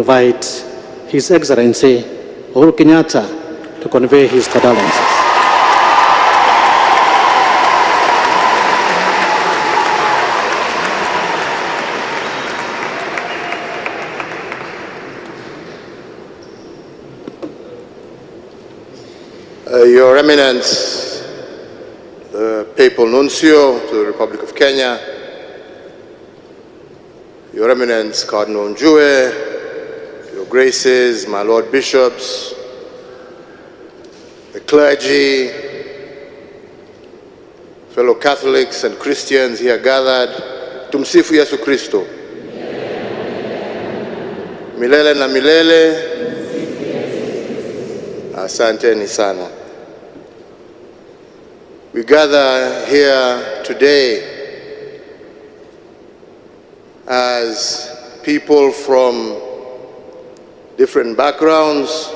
Invite His Excellency Uhuru Kenyatta to convey his condolences. Your Eminence, the Papal Nuncio to the Republic of Kenya, Your Eminence Cardinal Njue, Your Graces, my Lord Bishops, the clergy, fellow Catholics and Christians here gathered, tumsifu Yesu Kristo. Milele na milele, asanteni sana. We gather here today as people from different backgrounds,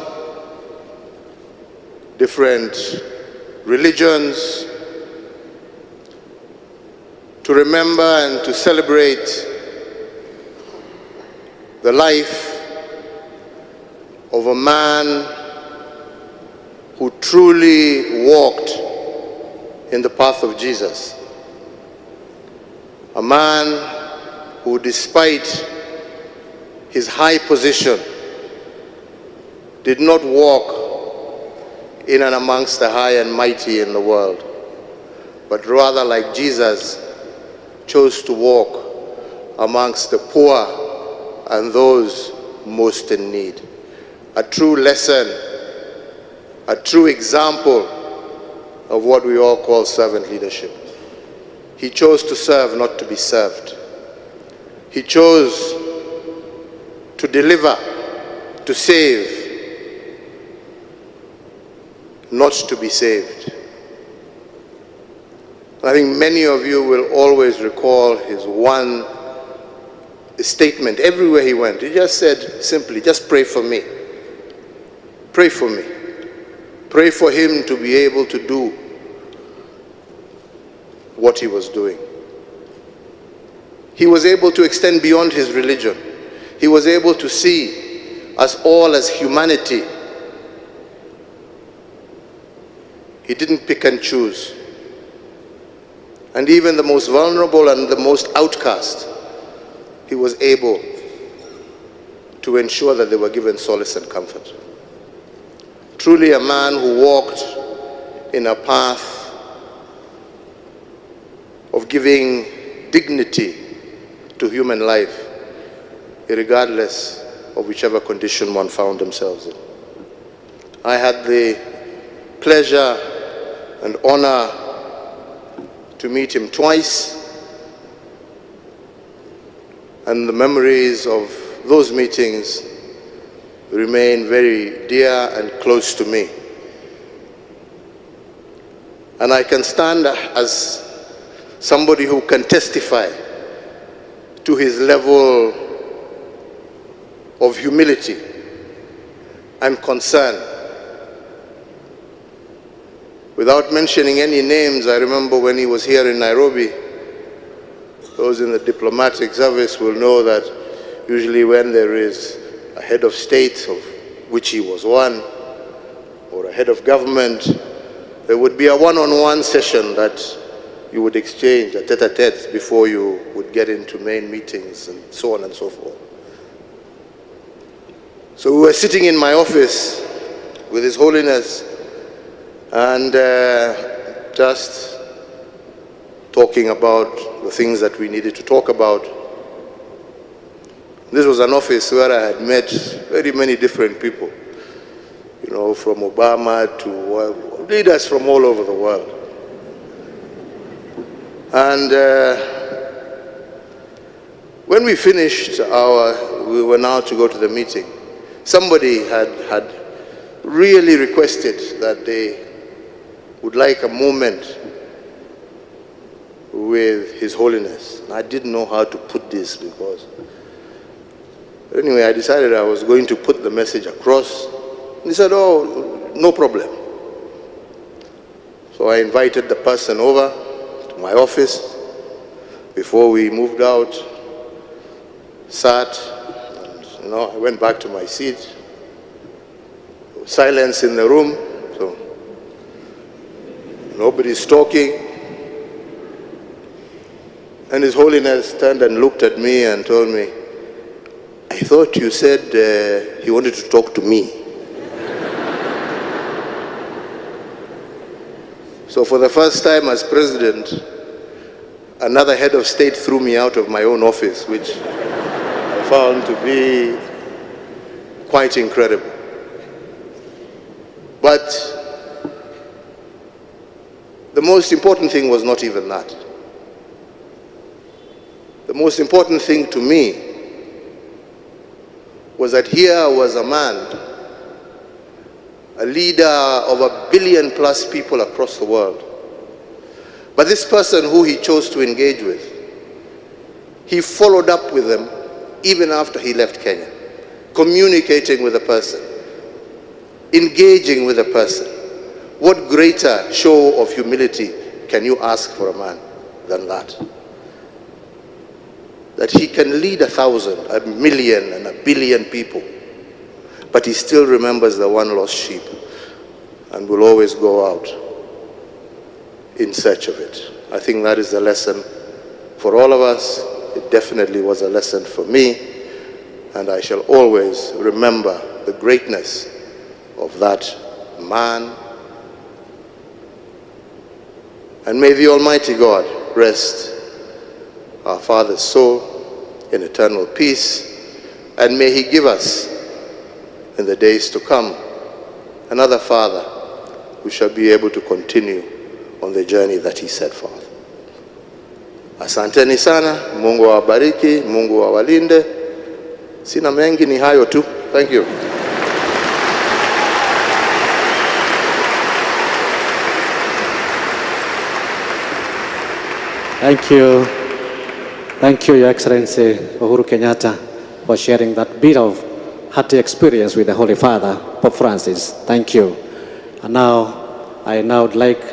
different religions, to remember and to celebrate the life of a man who truly walked in the path of Jesus. A man who, despite his high position, did not walk in and amongst the high and mighty in the world, but rather, like Jesus, chose to walk amongst the poor and those most in need. A true lesson, a true example of what we all call servant leadership. He chose to serve, not to be served. He chose to deliver, to save, not to be saved. I think many of you will always recall his one statement everywhere he went. He just said simply, just pray for me. Pray for me. Pray for him to be able to do what he was doing. He was able to extend beyond his religion. He was able to see us all as humanity. He didn't pick and choose. And even the most vulnerable and the most outcast, he was able to ensure that they were given solace and comfort. Truly a man who walked in a path of giving dignity to human life, regardless of whichever condition one found themselves in. I had the pleasure and honor to meet him twice, and the memories of those meetings remain very dear and close to me. And I can stand as somebody who can testify to his level of humility and concern. Without mentioning any names, I remember when he was here in Nairobi, those in the diplomatic service will know that usually when there is a head of state, of which he was one, or a head of government, there would be a one-on-one session that you would exchange, a tete-a-tete, before you would get into main meetings and so on and so forth. So we were sitting in my office with His Holiness and just talking about the things that we needed to talk about. This was an office where I had met very many different people, you know, from Obama to leaders from all over the world. And when we finished we were now to go to the meeting, somebody had really requested that they would like a moment with His Holiness. I didn't know how to put this because... Anyway, I decided I was going to put the message across. He said, oh, no problem. So I invited the person over to my office. Before we moved out, sat, I went back to my seat. There was silence in the room, so nobody's talking. And His Holiness turned and looked at me and told me, "I thought you said he wanted to talk to me." So for the first time as president, another head of state threw me out of my own office, which I found to be quite incredible. But the most important thing was not even that. The most important thing to me was that here was a man, a leader of 1 billion plus people across the world. But this person who he chose to engage with, he followed up with them even after he left Kenya, communicating with the person, engaging with the person. What greater show of humility can you ask for a man than that? That he can lead 1,000, 1 million, and 1 billion people, but he still remembers the one lost sheep and will always go out in search of it. I think that is a lesson for all of us. It definitely was a lesson for me, and I shall always remember the greatness of that man. And may the Almighty God rest our father's soul in eternal peace, and may he give us in the days to come another father who shall be able to continue on the journey that he set forth. Asanteni sana, Mungu awabariki, Mungu awalinde. Sina mengi, ni hayo tu. Thank you. Thank you. Thank you, Your Excellency Uhuru Kenyatta, for sharing that bit of hearty experience with the Holy Father, Pope Francis. Thank you. And now, I would like